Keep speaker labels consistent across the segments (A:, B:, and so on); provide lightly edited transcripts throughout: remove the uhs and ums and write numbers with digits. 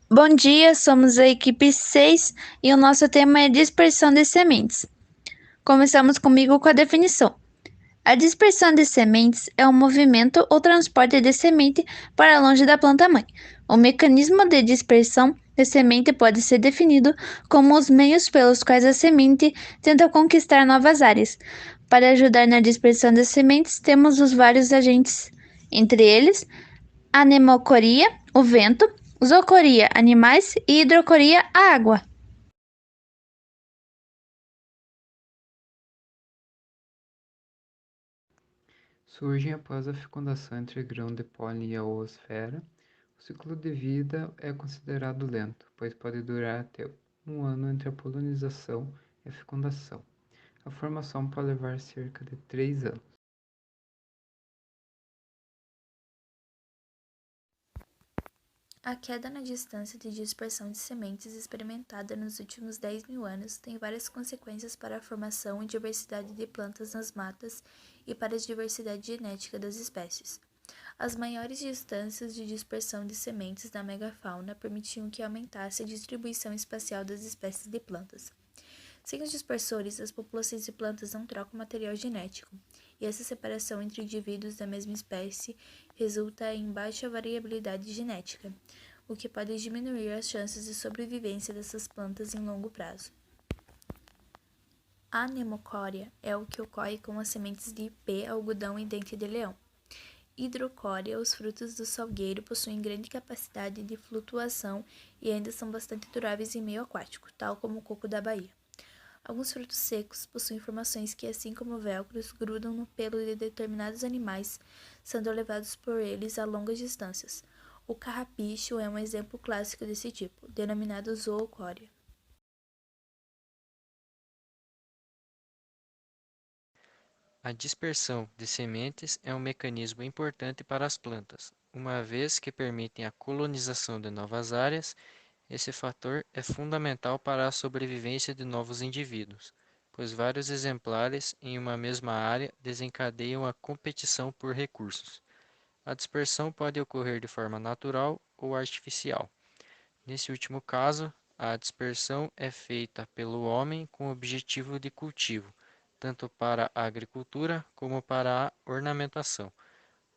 A: Bom dia, somos a equipe 6 e o nosso tema é dispersão de sementes. Começamos comigo com a definição. A dispersão de sementes é um movimento ou transporte de semente para longe da planta-mãe. O mecanismo de dispersão de semente pode ser definido como os meios pelos quais a semente tenta conquistar novas áreas. Para ajudar na dispersão de sementes, temos os vários agentes, entre eles anemocoria, o vento, zoocoria, animais e hidrocoria, a água.
B: Surgem após a fecundação entre grão de pólen e a oosfera. O ciclo de vida é considerado lento, pois pode durar até um ano entre a polinização e a fecundação. A formação pode levar cerca de 3 anos.
C: A queda na distância de dispersão de sementes experimentada nos últimos 10 mil anos tem várias consequências para a formação e diversidade de plantas nas matas e para a diversidade genética das espécies. As maiores distâncias de dispersão de sementes na megafauna permitiam que aumentasse a distribuição espacial das espécies de plantas. Sem os dispersores, as populações de plantas não trocam material genético, e essa separação entre indivíduos da mesma espécie resulta em baixa variabilidade genética, o que pode diminuir as chances de sobrevivência dessas plantas em longo prazo. A anemocória é o que ocorre com as sementes de ipê, algodão e dente de leão. Hidrocória, os frutos do salgueiro possuem grande capacidade de flutuação e ainda são bastante duráveis em meio aquático, tal como o coco da Bahia. Alguns frutos secos possuem formações que, assim como velcros, grudam no pelo de determinados animais, sendo levados por eles a longas distâncias. O carrapicho é um exemplo clássico desse tipo, denominado zoocória.
D: A dispersão de sementes é um mecanismo importante para as plantas, uma vez que permitem a colonização de novas áreas. Esse fator é fundamental para a sobrevivência de novos indivíduos, pois vários exemplares em uma mesma área desencadeiam a competição por recursos. A dispersão pode ocorrer de forma natural ou artificial. Nesse último caso, a dispersão é feita pelo homem com o objetivo de cultivo, tanto para a agricultura como para a ornamentação.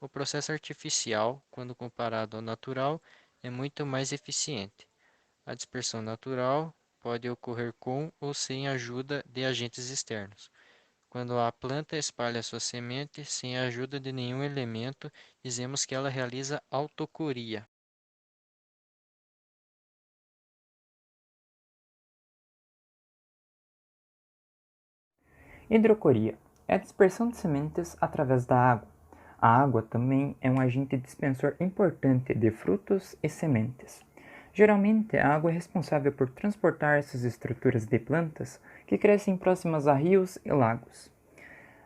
D: O processo artificial, quando comparado ao natural, é muito mais eficiente. A dispersão natural pode ocorrer com ou sem a ajuda de agentes externos. Quando a planta espalha sua semente sem a ajuda de nenhum elemento, dizemos que ela realiza autocoria.
E: Hidrocoria é a dispersão de sementes através da água. A água também é um agente dispensor importante de frutos e sementes. Geralmente, a água é responsável por transportar essas estruturas de plantas que crescem próximas a rios e lagos.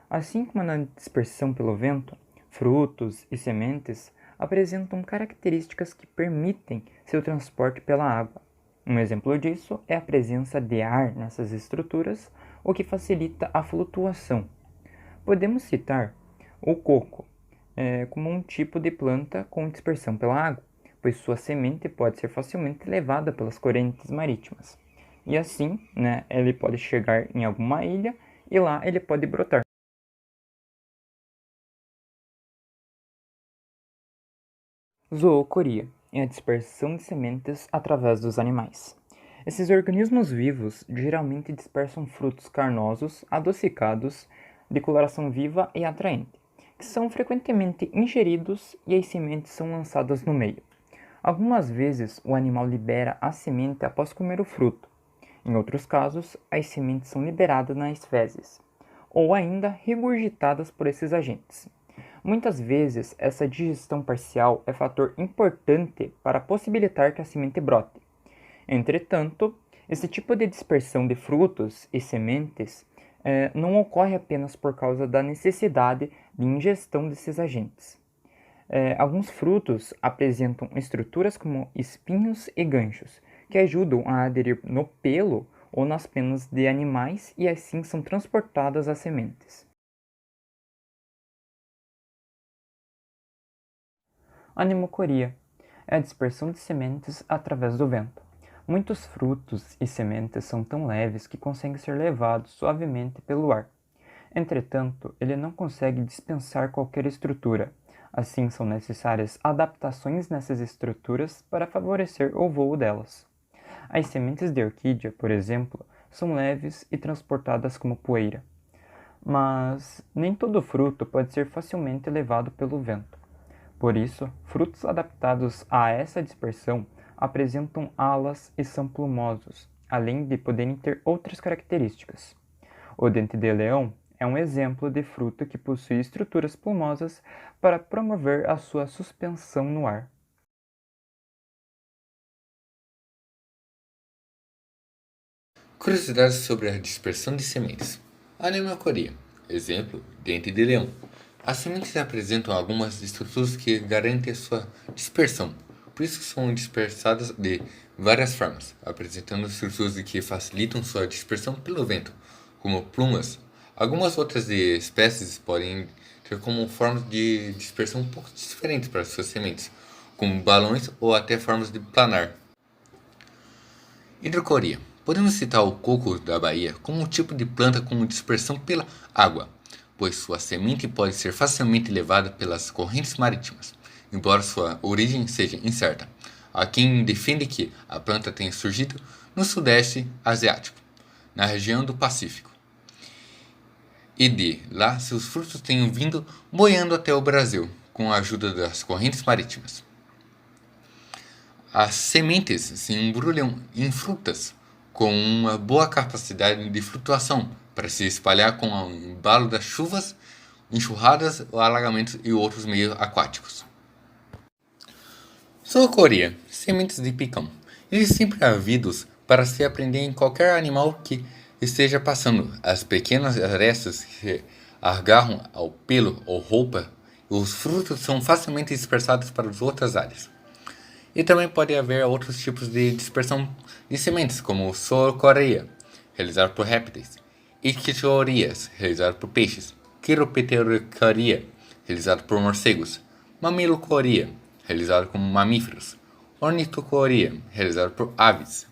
E: Assim como na dispersão pelo vento, frutos e sementes apresentam características que permitem seu transporte pela água. Um exemplo disso é a presença de ar nessas estruturas, o que facilita a flutuação. Podemos citar o coco como um tipo de planta com dispersão pela água, pois sua semente pode ser facilmente levada pelas correntes marítimas. E assim, ele pode chegar em alguma ilha e lá ele pode brotar. Zoocoria é a dispersão de sementes através dos animais. Esses organismos vivos geralmente dispersam frutos carnosos, adocicados, de coloração viva e atraente, que são frequentemente ingeridos e as sementes são lançadas no meio. Algumas vezes o animal libera a semente após comer o fruto. Em outros casos, as sementes são liberadas nas fezes, ou ainda regurgitadas por esses agentes. Muitas vezes, essa digestão parcial é fator importante para possibilitar que a semente brote. Entretanto, esse tipo de dispersão de frutos e sementes não ocorre apenas por causa da necessidade de ingestão desses agentes. Alguns frutos apresentam estruturas como espinhos e ganchos, que ajudam a aderir no pelo ou nas penas de animais e assim são transportadas as sementes. Anemocoria é a dispersão de sementes através do vento. Muitos frutos e sementes são tão leves que conseguem ser levados suavemente pelo ar. Entretanto, ele não consegue dispensar qualquer estrutura. Assim, são necessárias adaptações nessas estruturas para favorecer o voo delas. As sementes de orquídea, por exemplo, são leves e transportadas como poeira. Mas nem todo fruto pode ser facilmente levado pelo vento. Por isso, frutos adaptados a essa dispersão apresentam alas e são plumosos, além de poderem ter outras características. O dente-de-leão é um exemplo de fruto que possui estruturas plumosas para promover a sua suspensão no ar.
F: Curiosidades sobre a dispersão de sementes. Animalcuria. Exemplo, dente de leão. As sementes apresentam algumas estruturas que garantem a sua dispersão, por isso são dispersadas de várias formas, apresentando estruturas que facilitam sua dispersão pelo vento, como plumas. Algumas outras espécies podem ter como formas de dispersão um pouco diferentes para suas sementes, como balões ou até formas de planar. Hidrocoria. Podemos citar o coco da Bahia como um tipo de planta com dispersão pela água, pois sua semente pode ser facilmente levada pelas correntes marítimas, embora sua origem seja incerta. Há quem defende que a planta tenha surgido no Sudeste Asiático, na região do Pacífico, e de lá seus frutos tenham vindo boiando até o Brasil, com a ajuda das correntes marítimas. As sementes se embrulham em frutas com uma boa capacidade de flutuação para se espalhar com o embalo das chuvas, enxurradas, alagamentos e outros meios aquáticos. Zoocoria, sementes de picão. Eles sempre havidos para se aprender em qualquer animal que esteja passando. As pequenas arestas que agarram ao pelo ou roupa, os frutos são facilmente dispersados para as outras áreas. E também pode haver outros tipos de dispersão de sementes, como zoocoria, realizada por répteis, ictiorias, realizada por peixes, quiropterocoria, realizada por morcegos, mamilocoria, realizada por mamíferos, ornitocoria, realizada por aves.